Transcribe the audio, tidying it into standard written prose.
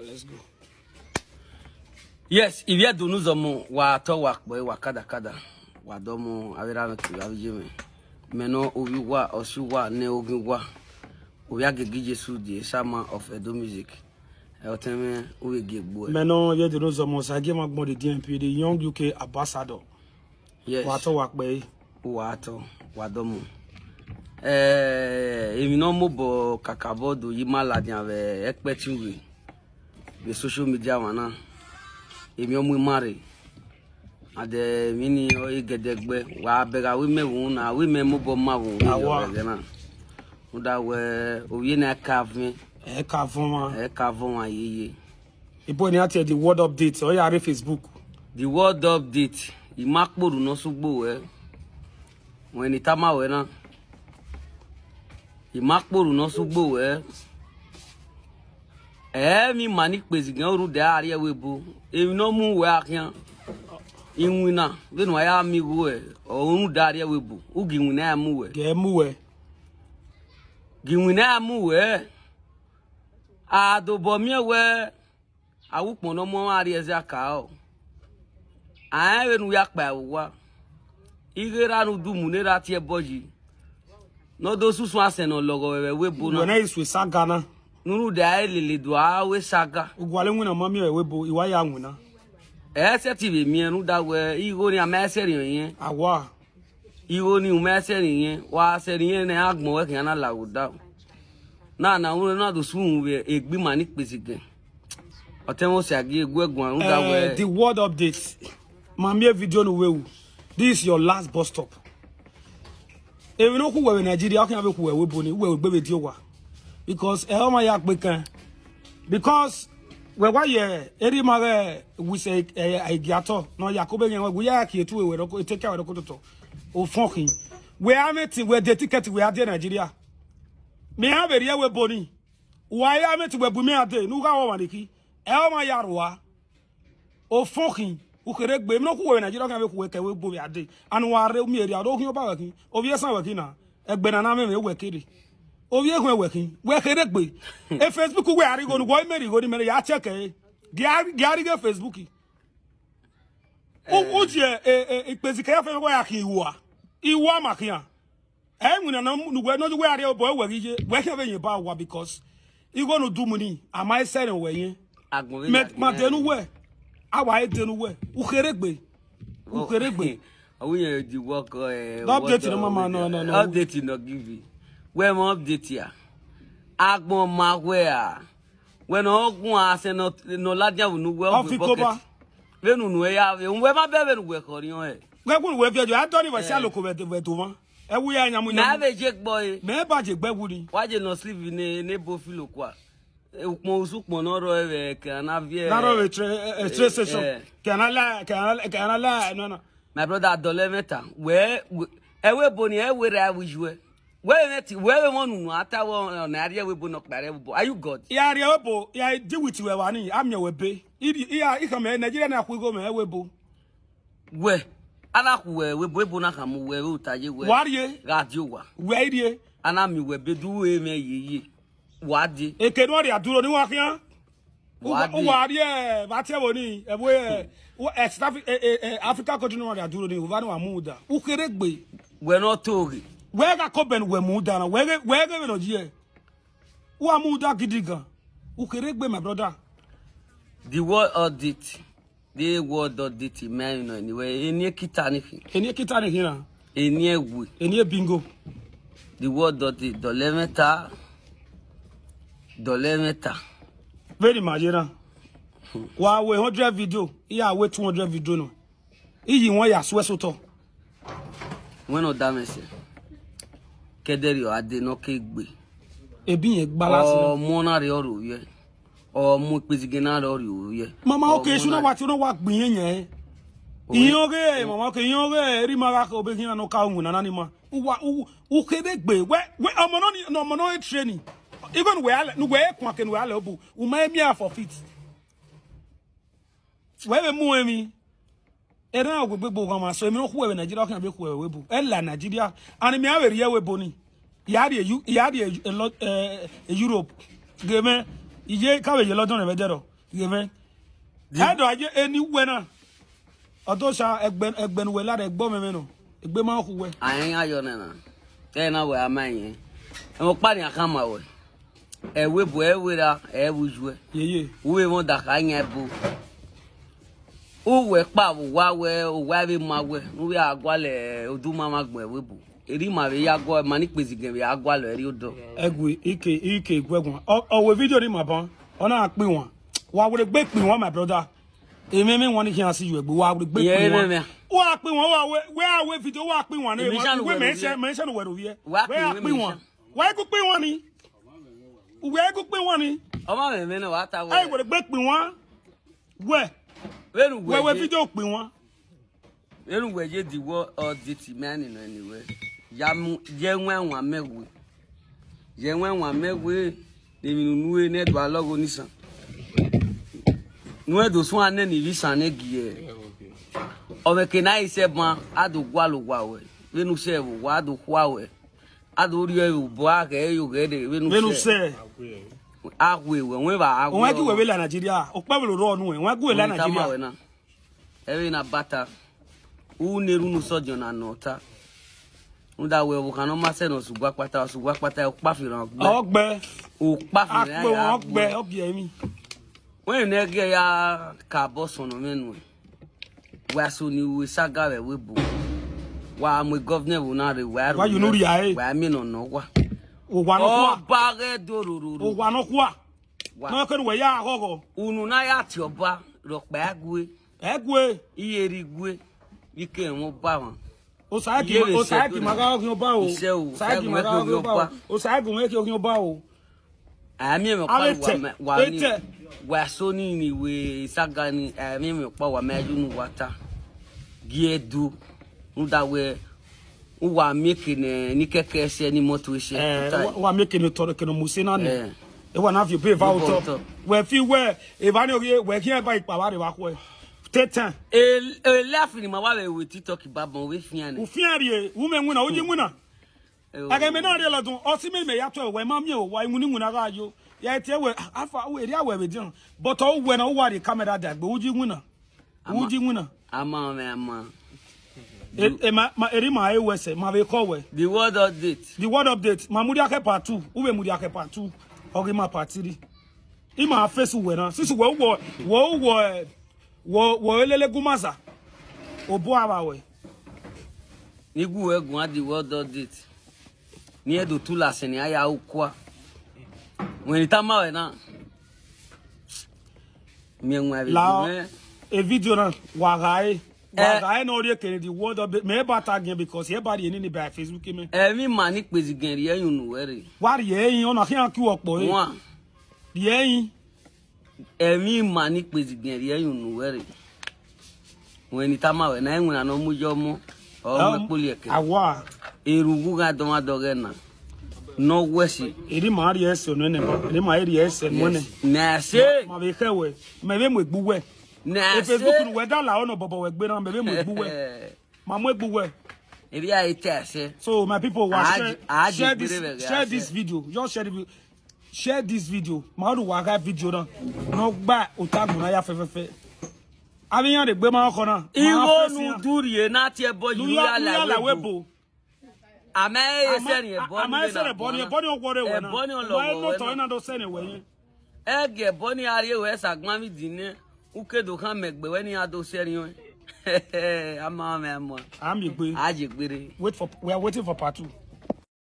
Let's go. Yes, if you don't know wa to work boy wa kada wa domo awira metu avijeme meno owiwa osuwa ne ogunwa owi agege Jesu die sama of Edo music oteme owe gegbo Meno you don't know so give magbon the DMP the young UK ambassador. Yes, Wa to work boy wa to wa domo emi no mo bo kakabodo yimala dia we ekpetinwe the social media wana emi omu mare ade mini o igedegbe wa bega we mewun na we memubo mawu na uda we owie na kavme e ka von ayeye ibo ni ati the word update o ya re Facebook the word update imakporu no sugbo we when itama we na imakporu no sugbo we mi mani pezi gan ru de ari ewebo emi no mu we akian inwina venu aya mi we orun dari ewebo uginwina ya mu we ge mu we ginwina ya mu we adobo mi we awupon no mo ari eze aka o venu ya pa wa igera nu du munera tie boji no do susu aseno logo webo na na isu sagana nuru da elele do awe saga ugwale nwina mami ewebo iwa ya nwina TV mi enu da we igo ni ameseri yen awa igo ni umeseri yen wa seri yen na agbon we kan na lawuda na won na do sun we egbi mani pesige otemo se agi egwegun anu da we the word update mami video no wewu this is your last bus stop e we no ku we Nigeria kan be ku we webo ni we gbe be di owa because e ma ya pe kan because we wa ye eri mare we say aigiato no yakobe yen we ya ki etu we ro ko take we ro ko to o fonkin we ameti we the ticket we ade Nigeria me have eri we boni wa ya ameti we bu me ade nu ga wa waniki e ma ya roa o fonkin u kere gbe no ku we Nigeria kan be ku we ke we bo we ade anu wa re mi eri ado hin oba wakin obi esan wakin na egbe na me we kere owie hwe wekin we kere gbe e Facebook we ari go nu go meri go ni mere ya check e giari ge Facebook o je ipezika ya fe go ya kin iwa makia e nwuna na nu go no we ari obo we rije we ke be yin ba wa because I go no do money am I selling we yin ma denu we awa e denu we u kere gbe awuye di work update no mama no update no give we mo update ya agbon ma we a when ogun ase no ladia nu we of bucket venu nu ya we ma be nu we korion e we gun we fi ojo a do ni we si aloko we to mo e wu ya nyamu na be je gbo e me ba je gbe wu ni wa je no sleep ne bo filo kwa upon usupon no ro e kana vie na ro train station kana la no my brother dole meta we ewe boni ewe ra wijwe we meti we wonu atawo na area we bo no pare bo are you god ya area bo ya di with we wani am ya we be I come Nigeria na kwego me we bo we ana ku we bo na kam we utaje we warie radio wa we rie ana mi we be du we me yeye wadi ekenu ori aduro ni wa kian warie ba tie woni e we Africa country no ori aduro ni wa ni wa muda u kere gbe we no tori we ga ko ben we muda na we ga no je wa muda gidigan u kere gbe my brother the word audit man no anyway eni kita ni na eni ewu eni bingo the word audit dole meta very majera wa we 100 video iya we 200 video no iyi won ya sweso to when o damese kederi o ade no kegbe ebi yen gbalasi o mo na re oro ye o mo pezige na re oro ye mama o ke suna wa ti no wa gbin yen iyoge mama ke iyoge ri mara ko be kin no ka ohun na ni ma u kede gbe we omo no training even we ale nu we kwa ken we ale obu u ma emi for fit we be mu emi era ogbegbo gan ma so emi no ku we Nigeria kan be ku we bu e la Nigeria ani mi awere ye we boni ya de Europe game Ije kawe ye lodun re dero. Yemen. Edo aje anywhere na. Odo sha egbenu we la de gbo me no. Egbe ma ku we. Ayen ayo na. Na we amanye. E mo pa ni akama we. Ewe bo ewe ra ewujwe. Ye. We mo da ka yen bu. Uwe pa wa we o wa be ma we. We agwale oduma ma gbe we bu. Eri ma be ya go ma ni pezigen be agwale eri odo. Egwe ike gwegun. O we video ni ma ban. Ona pin won. Wa we gbe pin won my brother. Emi me won ni kian see you egbe wa we gbe pin won. Wa pin won wa we video wa pin won na we mention we do here. We pin won. Wa go pin won ni. We go pin won ni. O ma me na wa ta we. Ai we gbe pin won. We video pin won. Enu we je di wo audit man no anyway. Ya je nwa mewe. Je nwa mewe de minuwe ne do alogo nisan. No do so ane ni visa ne gie. O me ke na ise ban adu gwalu gwa we. Wenu se wo adu kwa we. Adu ri e bo aka e yo ge de wenu se. Agwe we ba agwe. Won ki we la Nigeria. O pa we lo ro nu we. Won agwe la Nigeria. Ewe na bata. Uneru no sojo na nota. Unda we wo kan ma se no sugwa pata o pa firan gbe. Ogbe. O pa firan ya. Ogbe obi emi. When ne ge ya ka boss no menu. Wa so ni we saga we bu. Wa mo governor wo na re wa. Wa you no ri ai. Wa mi no no wa. O wa no kwa. O ba ge dororo. O wa no kwa. No ke we ya gogo. Unu na ya ti oba ro pa agwe. Egwe. Iyeri gwe. Ike mo ba won. O saaki maga o ba o. Saaki maga o ba o. O saaki mo ke o ba o. Ami me pa wa ni. Wa so ni we saga ni ami me pa wa meju nu wata. Giedu. Nda we wa make ni keke se ni moto se. Wa make ni toro ke no muse na ni. E wa na fi pay voucher. We fi we e ba ni o we ki e ba ipa wa re wa ko e. Tetan. Laughing ma wa we TikTok babon we fian. U fian rie, u me nwuna, o ji nwuna. Aga me na rie la dun, o si me ya to we ma mi o wa nwuni nwuna ga yo. Ya tie we afa we ria we be din. But o we na o wa the camera da gbe, u ji nwuna. U ji nwuna. Ama. Eri ma e we se, ma be call we. The word update. The word update. Ma muri ake part 2, u be muri ake part 2. O ge ma part 3. I ma face we na. Sisi wo elele gumaza obo abawe ni gu egun adi word update ni edo tula se ni aya ukwa when itama we na mi enwa la e video na wa gai no ri kene the word update me ba tag because here body ni by Facebook me mi ma ni pezi gan ri eyun nu were wa ri eyin ona kian ki opo e won ri eyin mi ma ni pezi gan ri eyun nu were when itama we na enwa no mu jo mo o me poli eke awa erugu ga do ma do na no wesi eri ma ri ese no ne ba eri ma ri ese mo ne na se ma be kewe me be mo egbu we na se Facebook we da la ono bobo we gbe na me be mo egbu we ma mo egbu we eri ai tese so my people share this video just share this video ma do wa ga video na no gba otagun na ya fefefe abiyan de gbe ma ko na iwo nu duriye na ti ebo yu la webo amaye se ni ebo ni ogwore we na why no to na do se ni we yin ege ebo ni ari we sagbon mi dine ukedo kan megbe we ni ado se ri we ama me mo am igbe ajigbere we are waiting for part 2